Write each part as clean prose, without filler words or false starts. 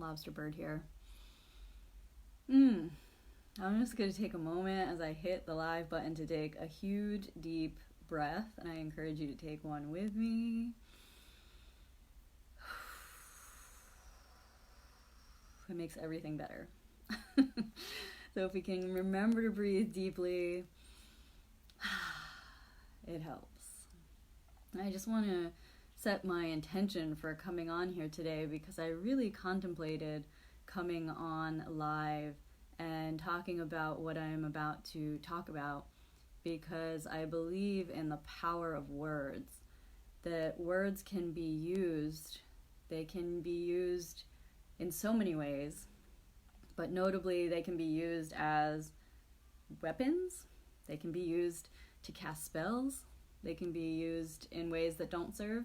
lobster bird here. I'm just going to take a moment as I hit the live button to take a huge, deep breath, and I encourage you to take one with me. It makes everything better. So if we can remember to breathe deeply, it helps. I just want to set my intention for coming on here today because I really contemplated coming on live and talking about what I'm about to talk about, because I believe in the power of words, that words can be used. They can be used in so many ways, but notably they can be used as weapons. They can be used to cast spells. They can be used in ways that don't serve,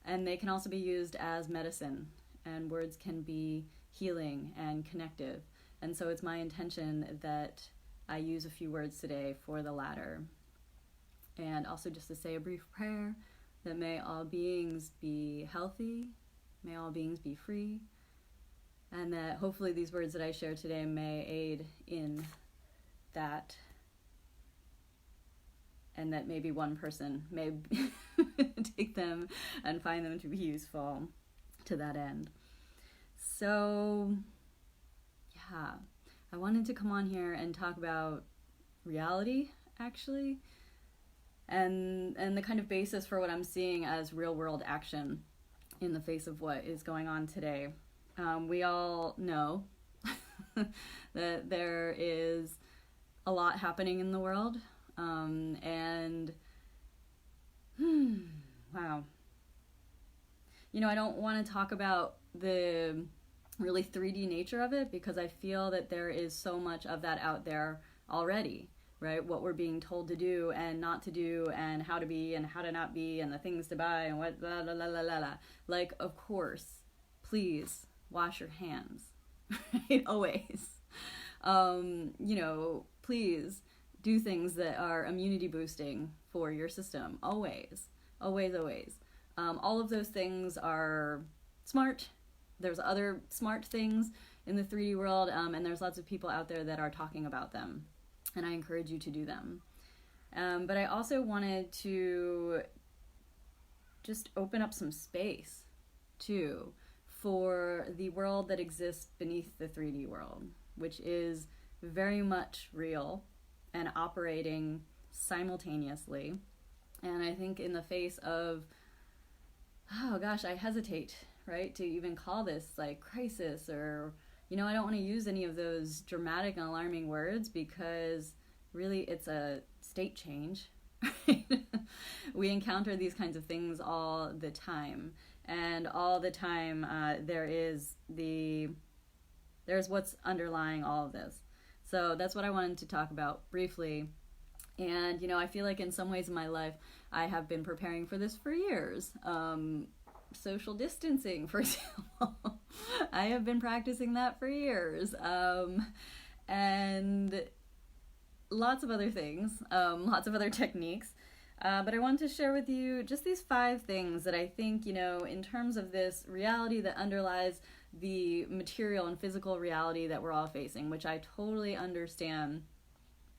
and they can also be used as medicine, and words can be healing and connective. And so it's my intention that I use a few words today for the latter. And also just to say a brief prayer that may all beings be healthy, may all beings be free, and that hopefully these words that I share today may aid in that, and that maybe one person may take them and find them to be useful to that end. So, yeah, I wanted to come on here and talk about reality, actually, and the kind of basis for what I'm seeing as real-world action in the face of what is going on today. We all know that there is a lot happening in the world, and wow. You know, I don't want to talk about the really 3D nature of it because I feel that there is so much of that out there already, right? What we're being told to do and not to do, and how to be and how to not be, and the things to buy and what la la la la la la. Like, of course, please wash your hands, right? Always. You know, please do things that are immunity boosting for your system. Always, always, always. All of those things are smart. There's other smart things in the 3D world, and there's lots of people out there that are talking about them, and I encourage you to do them. But I also wanted to just open up some space, too, for the world that exists beneath the 3D world, which is very much real and operating simultaneously. And I think in the face of, oh gosh, I hesitate, right, to even call this like crisis, or, you know, I don't want to use any of those dramatic and alarming words because really it's a state change. Right? We encounter these kinds of things all the time, and all the time there's what's underlying all of this. So that's what I wanted to talk about briefly. And, you know, I feel like in some ways in my life, I have been preparing for this for years. Social distancing, for example. I have been practicing that for years. And lots of other things, lots of other techniques. But I wanted to share with you just these 5 things that I think, you know, in terms of this reality that underlies the material and physical reality that we're all facing, which I totally understand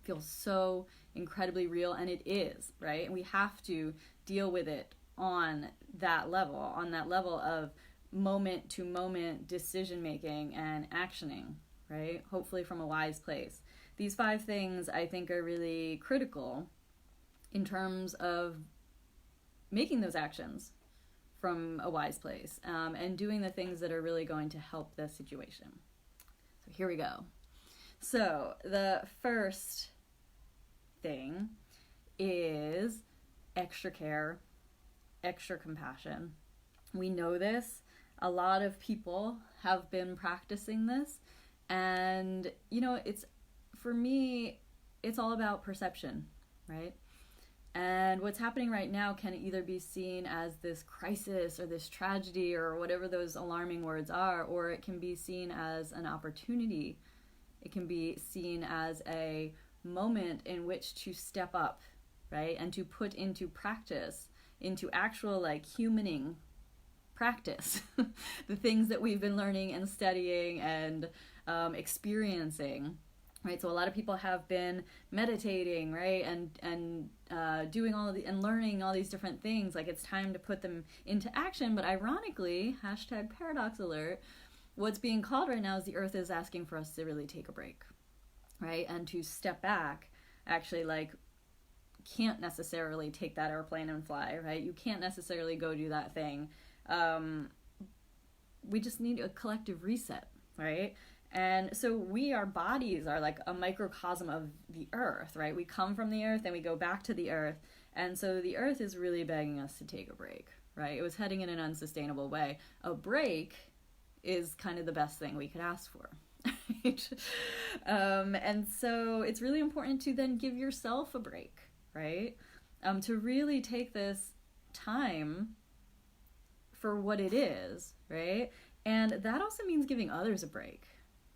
feels so incredibly real, and it is, right? And we have to deal with it on that level of moment to moment decision making and actioning, right? Hopefully from a wise place. These 5 things I think are really critical in terms of making those actions from a wise place, and doing the things that are really going to help the situation. So here we go. So the first thing is extra care, extra compassion. We know this. A lot of people have been practicing this, and, you know, for me, it's all about perception, right? And what's happening right now can either be seen as this crisis or this tragedy or whatever those alarming words are, or it can be seen as an opportunity. It can be seen as a moment in which to step up, right? And to put into practice, into actual like humaning practice the things that we've been learning and studying and experiencing, right? So a lot of people have been meditating, right, and doing all of the and learning all these different things. Like, it's time to put them into action. But ironically, hashtag paradox alert, what's being called right now is the earth is asking for us to really take a break, right, and to step back. Actually, like, can't necessarily take that airplane and fly, right? You can't necessarily go do that thing. We just need a collective reset, right? And so our bodies are like a microcosm of the earth, right? We come from the earth and we go back to the earth. And so the earth is really begging us to take a break, right? It was heading in an unsustainable way. A break is kind of the best thing we could ask for. Right? And so it's really important to then give yourself a break, right? To really take this time for what it is, right? And that also means giving others a break,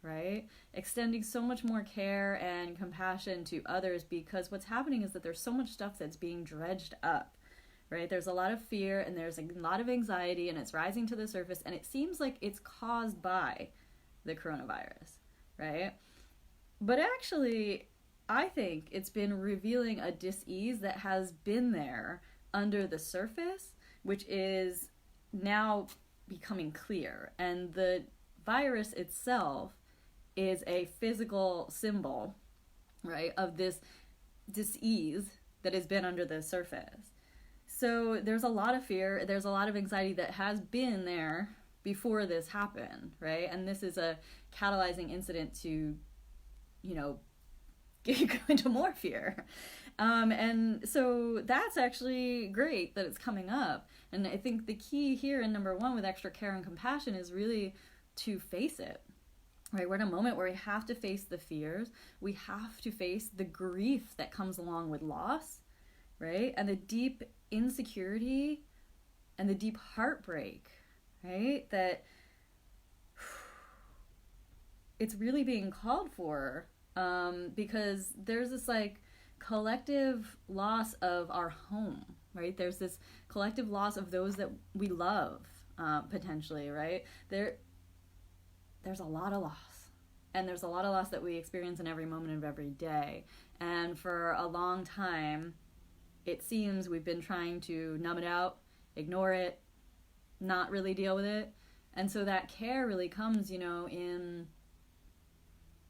right? Extending so much more care and compassion to others, because what's happening is that there's so much stuff that's being dredged up, right? There's a lot of fear and there's a lot of anxiety, and it's rising to the surface, and it seems like it's caused by the coronavirus, right? But actually, I think it's been revealing a dis-ease that has been there under the surface, which is now becoming clear. And the virus itself is a physical symbol, right, of this dis-ease that has been under the surface. So there's a lot of fear, there's a lot of anxiety that has been there before this happened, right? And this is a catalyzing incident to, go into more fear. And so that's actually great that it's coming up. And I think the key here in number 1 with extra care and compassion is really to face it, right? We're in a moment where we have to face the fears. We have to face the grief that comes along with loss, right? And the deep insecurity and the deep heartbreak, right? That it's really being called for, because there's this like collective loss of our home, right? There's this collective loss of those that we love, potentially, right? There's a lot of loss. And there's a lot of loss that we experience in every moment of every day. And for a long time, it seems we've been trying to numb it out, ignore it, not really deal with it. And so that care really comes, in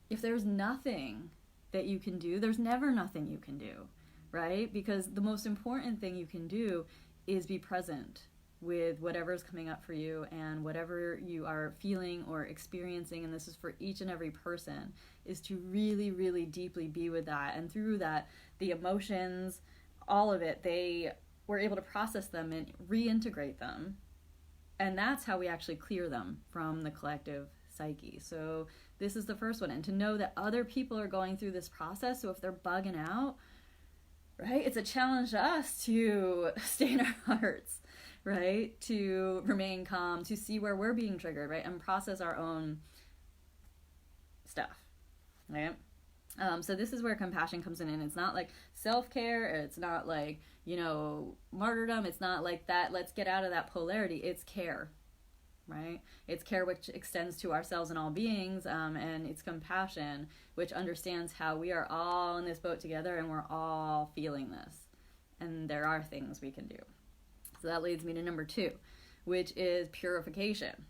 if there's nothing that you can do, there's never nothing you can do, right? Because the most important thing you can do is be present with whatever's coming up for you and whatever you are feeling or experiencing, and this is for each and every person, is to really, really deeply be with that. And through that, the emotions, all of it, they were able to process them and reintegrate them. And that's how we actually clear them from the collective psyche. So this is the first one. And to know that other people are going through this process, so if they're bugging out, right, it's a challenge to us to stay in our hearts, right, to remain calm, to see where we're being triggered, right, and process our own stuff, right? So this is where compassion comes in, and it's not like self-care, it's not like, martyrdom, it's not like that, let's get out of that polarity, it's care, right? It's care which extends to ourselves and all beings, and it's compassion which understands how we are all in this boat together and we're all feeling this, and there are things we can do. So that leads me to number 2, which is purification.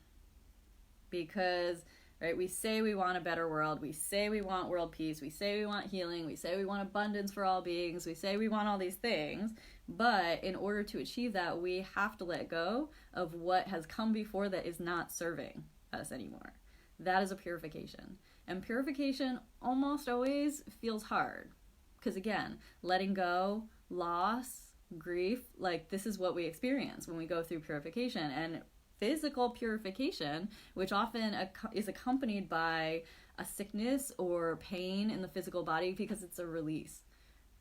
Because, right, we say we want a better world, we say we want world peace, we say we want healing, we say we want abundance for all beings, we say we want all these things, but in order to achieve that, we have to let go of what has come before that is not serving us anymore. That is a purification. And purification almost always feels hard. Because again, letting go, loss, grief, like this is what we experience when we go through purification. And physical purification, which often is accompanied by a sickness or pain in the physical body because it's a release,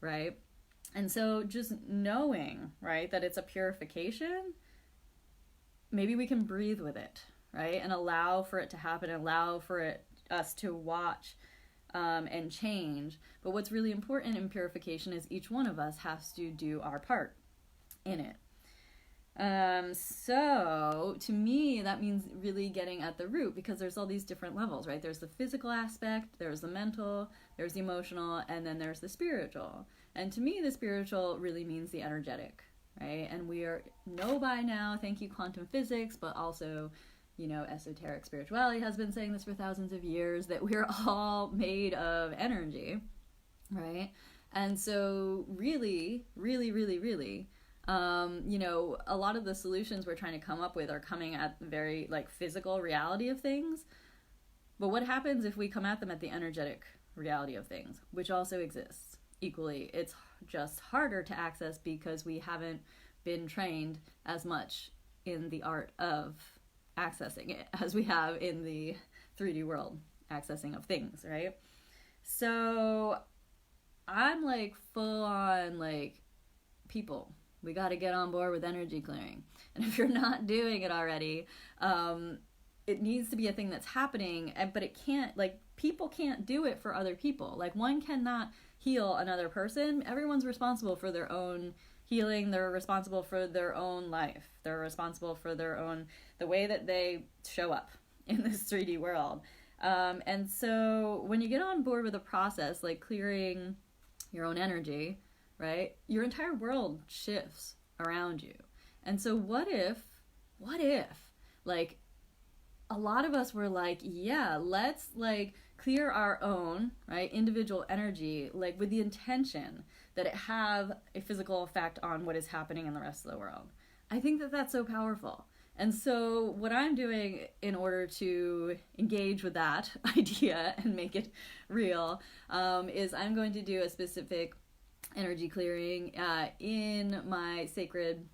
right? And so just knowing, right, that it's a purification, maybe we can breathe with it, right? And allow for it to happen, allow for us to watch and change. But what's really important in purification is each one of us has to do our part in it. So to me, that means really getting at the root, because there's all these different levels, right? There's the physical aspect, there's the mental, there's the emotional, and then there's the spiritual. And to me, the spiritual really means the energetic, right? And we know by now, thank you quantum physics, but also, esoteric spirituality has been saying this for thousands of years, that we're all made of energy, right? And so really, really, really, really, a lot of the solutions we're trying to come up with are coming at the very physical reality of things. But what happens if we come at them at the energetic reality of things, which also exists equally? It's just harder to access because we haven't been trained as much in the art of accessing it as we have in the 3D world accessing of things, right? So I'm full on people, we got to get on board with energy clearing. And if you're not doing it already, it needs to be a thing that's happening, but it can't, people can't do it for other people. One cannot heal another person. Everyone's responsible for their own healing. They're responsible for their own life. They're responsible for the way that they show up in this 3D world. And so when you get on board with a process like clearing your own energy, right, your entire world shifts around you. And so what if a lot of us were let's clear our own, right, individual energy, with the intention that it have a physical effect on what is happening in the rest of the world. I think that that's so powerful. And so what I'm doing in order to engage with that idea and make it real is I'm going to do a specific energy clearing in my sacred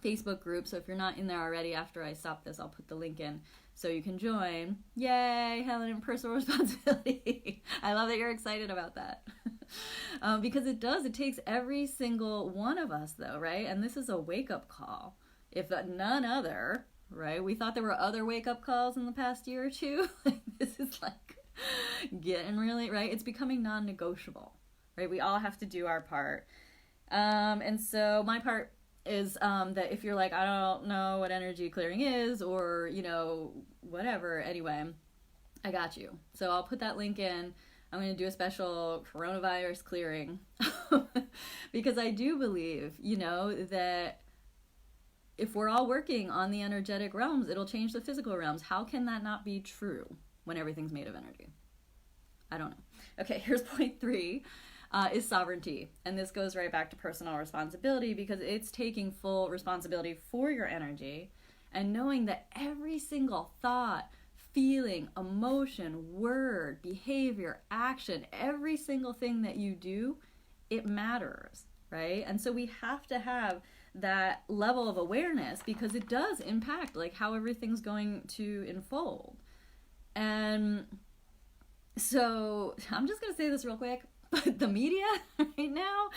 Facebook group. So if you're not in there already, after I stop this, I'll put the link in so you can join. Yay, Helen and personal responsibility. I love that you're excited about that. Because it takes every single one of us though, right? And this is a wake-up call. If none other, right? We thought there were other wake-up calls in the past year or two. This is getting really, right? It's becoming non-negotiable, right? We all have to do our part. And so my part is that if you're I don't know what energy clearing is, or, whatever, anyway, I got you. So I'll put that link in. I'm going to do a special coronavirus clearing because I do believe, that if we're all working on the energetic realms, it'll change the physical realms. How can that not be true when everything's made of energy? I don't know. Okay, here's point 3. Is sovereignty. And this goes right back to personal responsibility, because it's taking full responsibility for your energy and knowing that every single thought, feeling, emotion, word, behavior, action, every single thing that you do, it matters, right? And so we have to have that level of awareness, because it does impact how everything's going to unfold. And so I'm just going to say this real quick. But the media right now,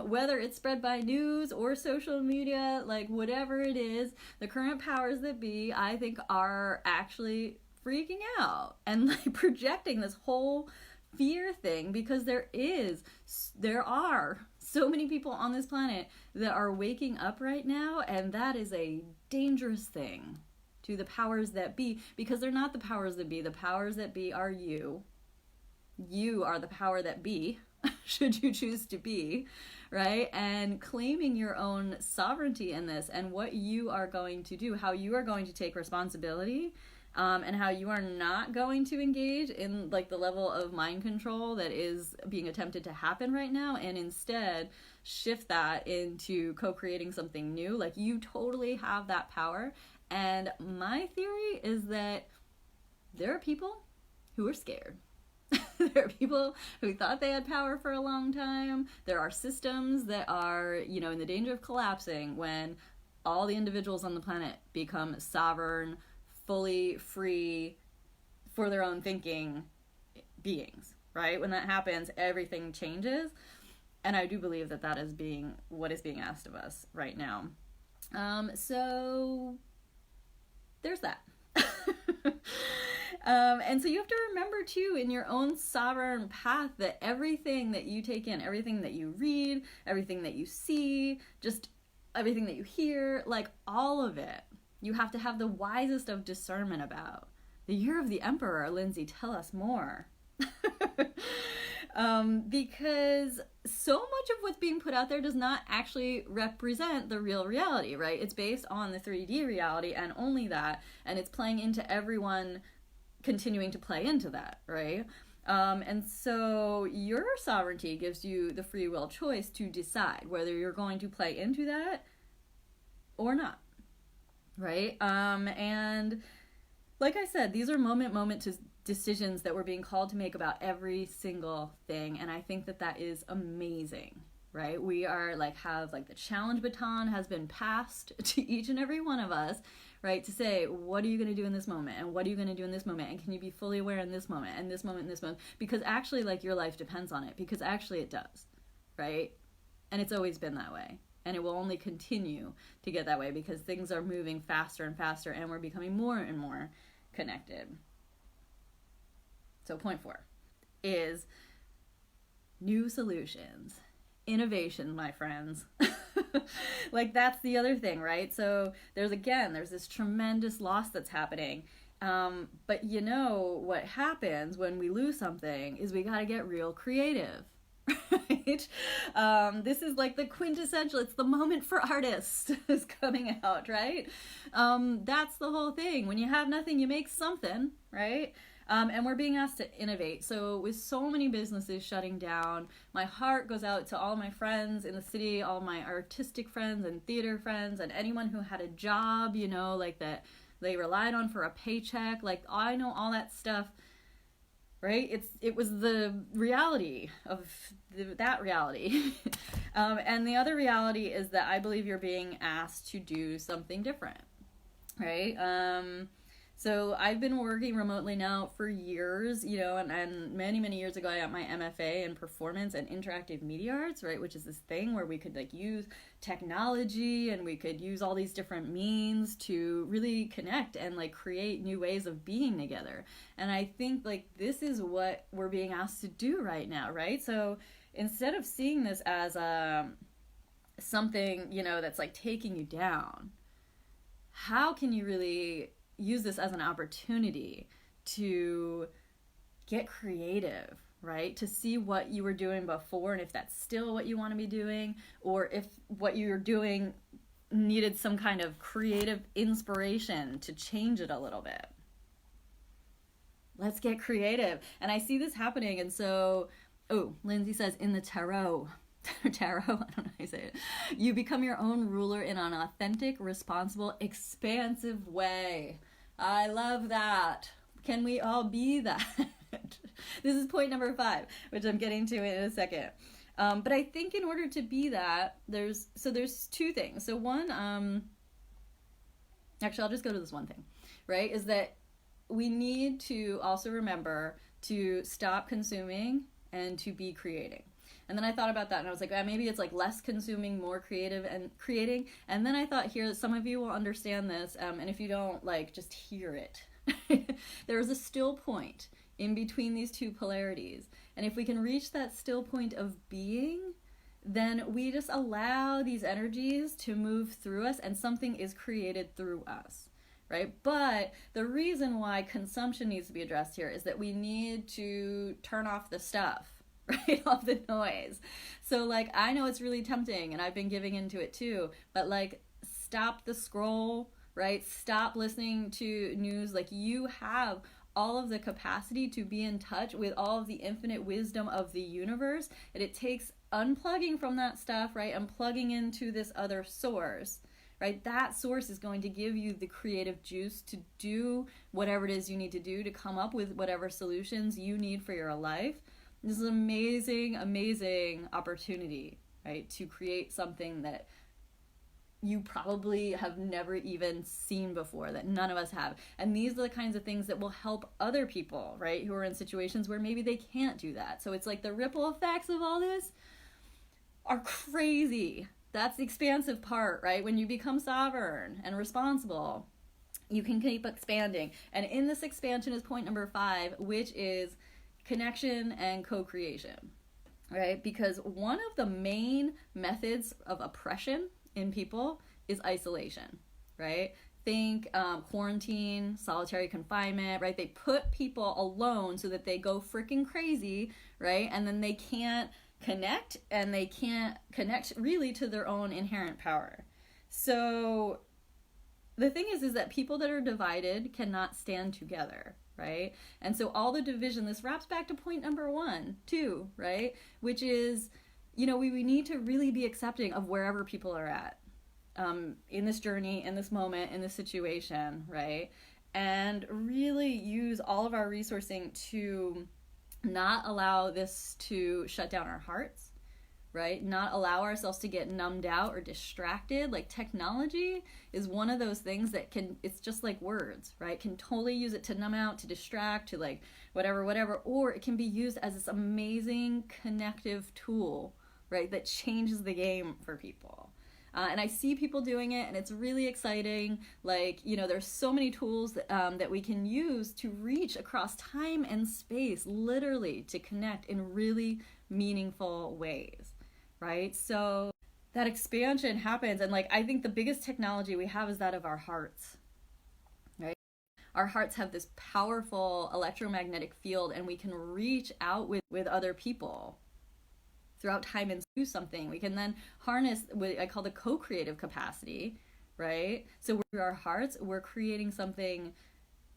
whether it's spread by news or social media, whatever it is, the current powers that be, I think, are actually freaking out and projecting this whole fear thing, because there are so many people on this planet that are waking up right now, and that is a dangerous thing to the powers that be, because they're not the powers that be. The powers that be are you. You are the power that be, should you choose to be, right? And claiming your own sovereignty in this, and what you are going to do, how you are going to take responsibility, and how you are not going to engage in the level of mind control that is being attempted to happen right now, and instead shift that into co-creating something new. You totally have that power. And my theory is that there are people who are scared. There are people who thought they had power for a long time. There are systems that are, in the danger of collapsing when all the individuals on the planet become sovereign, fully free for their own thinking beings, right? When that happens, everything changes. And I do believe that that is what is being asked of us right now. So there's that. And so you have to remember too, in your own sovereign path, that everything that you take in, everything that you read, everything that you see, just everything that you hear, like all of it, you have to have the wisest of discernment about. The year of the emperor, Lindsay, tell us more. Because so much of what's being put out there does not actually represent the real reality, right? It's based on the 3D reality and only that, and it's playing into everyone continuing to play into that, right? And so your sovereignty gives you the free will choice to decide whether you're going to play into that or not, right? And like I said, these are moment decisions that we're being called to make about every single thing, and I think that that is amazing, right? We are like, have like the challenge baton has been passed to each and every one of us, right? To say, what are you going to do in this moment, and what are you going to do in this moment, and can you be fully aware in this moment, and this moment, and this moment, because actually, like, your life depends on it, because actually it does, right? And it's always been that way, and it will only continue to get that way because things are moving faster and faster, and we're becoming more and more connected. So point 4 is new solutions, innovation, my friends. Like, that's the other thing, right? So there's this tremendous loss that's happening. But you know what happens when we lose something is we got to get real creative. Right? This is like the quintessential, it's the moment for artists is coming out, right? That's the whole thing. When you have nothing, you make something, right? And we're being asked to innovate. So with so many businesses shutting down, my heart goes out to all my friends in the city, all my artistic friends and theater friends, and anyone who had a job, you know, like that they relied on for a paycheck. Like, I know all that stuff, right? It was the reality of that reality. And the other reality is that I believe you're being asked to do something different, right? So I've been working remotely now for years, you know, and many, many years ago I got my MFA in performance and interactive media arts, right, which is this thing where we could like use technology and we could use all these different means to really connect and like create new ways of being together. And I think like this is what we're being asked to do right now, right? So instead of seeing this as something, you know, that's like taking you down, how can you really use this as an opportunity to get creative, right? To see what you were doing before and if that's still what you want to be doing, or if what you're doing needed some kind of creative inspiration to change it a little bit. Let's get creative. And I see this happening. And so, Lindsay says in the tarot, I don't know how you say it. You become your own ruler in an authentic, responsible, expansive way. I love that. Can we all be that? This is point number 5, which I'm getting to in a second. But I think in order to be that, there's 2 things. So one, actually I'll just go to this one thing, right? Is that we need to also remember to stop consuming and to be creating. And then I thought about that and I was like, maybe it's like less consuming, more creative and creating. And then I thought here, some of you will understand this. And if you don't, like, just hear it. There's a still point in between these 2 polarities. And if we can reach that still point of being, then we just allow these energies to move through us and something is created through us. Right? But the reason why consumption needs to be addressed here is that we need to turn off the stuff. Right, off the noise. So like, I know it's really tempting and I've been giving into it too, but like, stop the scroll, right? Stop listening to news. Like, you have all of the capacity to be in touch with all of the infinite wisdom of the universe, and it takes unplugging from that stuff, right, and plugging into this other source, right? That source is going to give you the creative juice to do whatever it is you need to do to come up with whatever solutions you need for your life. This is an amazing, amazing opportunity, right? To create something that you probably have never even seen before, that none of us have. And these are the kinds of things that will help other people, right? Who are in situations where maybe they can't do that. So it's like the ripple effects of all this are crazy. That's the expansive part, right? When you become sovereign and responsible, you can keep expanding. And in this expansion is point number 5, which is connection and co-creation, right? Because one of the main methods of oppression in people is isolation, right? Think quarantine, solitary confinement, right? They put people alone so that they go freaking crazy, right? And then they can't connect, and they can't connect really to their own inherent power. So the thing is that people that are divided cannot stand together, right? And so all the division, this wraps back to point number 1 too, right? Which is, we need to really be accepting of wherever people are at. In this journey, in this moment, in this situation, right? And really use all of our resourcing to not allow this to shut down our hearts, right? Not allow ourselves to get numbed out or distracted. Like, technology is one of those things that it's just like words, right? Can totally use it to numb out, to distract, to like whatever, or it can be used as this amazing connective tool, right? That changes the game for people. And I see people doing it, and it's really exciting. Like, there's so many tools that we can use to reach across time and space, literally, to connect in really meaningful ways, right? So that expansion happens, and like, I think the biggest technology we have is that of our hearts, right? Our hearts have this powerful electromagnetic field, and we can reach out with other people throughout time and do something. We can then harness what I call the co-creative capacity, right? So with our hearts, we're creating something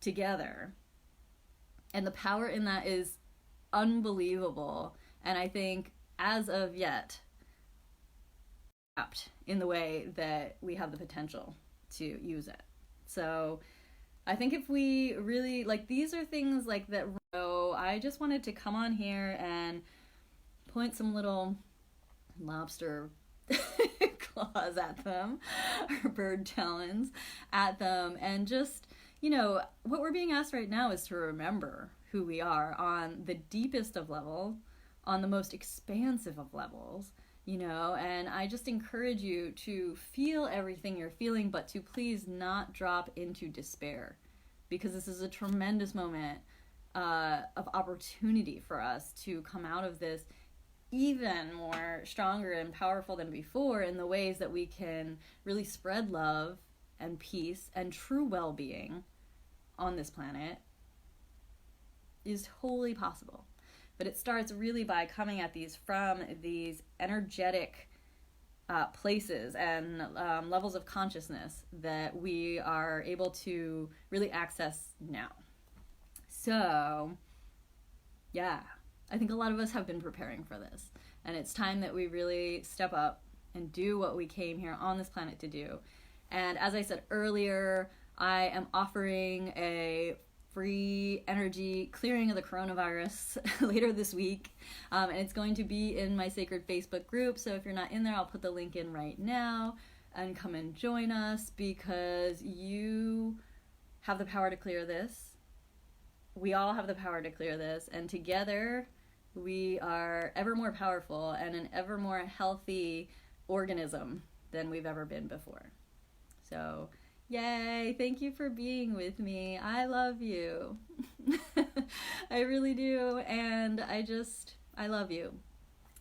together. And the power in that is unbelievable. And I think as of yet, trapped in the way that we have the potential to use it. So I think if we really, like, these are things like that. So I just wanted to come on here and point some little lobster claws at them, or bird talons at them, and just, what we're being asked right now is to remember who we are on the deepest of levels, on the most expansive of levels, and I just encourage you to feel everything you're feeling, but to please not drop into despair, because this is a tremendous moment of opportunity for us to come out of this even more stronger and powerful than before, in the ways that we can really spread love and peace and true well-being on this planet is wholly possible. But it starts really by coming at these from these energetic places and levels of consciousness that we are able to really access now. So, yeah. I think a lot of us have been preparing for this, and it's time that we really step up and do what we came here on this planet to do. And as I said earlier, I am offering a free energy clearing of the coronavirus later this week, and it's going to be in my sacred Facebook group. So if you're not in there, I'll put the link in right now, and come and join us, because you have the power to clear this. We all have the power to clear this, and together we are ever more powerful and an ever more healthy organism than we've ever been before. So, yay! Thank you for being with me. I love you. I really do, and I love you.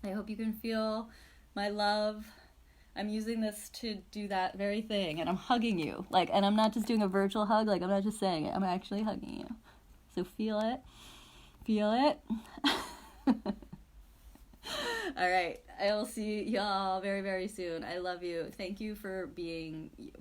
I hope you can feel my love. I'm using this to do that very thing, and I'm hugging you. And I'm not just doing a virtual hug, I'm not just saying it, I'm actually hugging you. So feel it. Feel it. All right. I will see y'all very, very soon. I love you. Thank you for being you.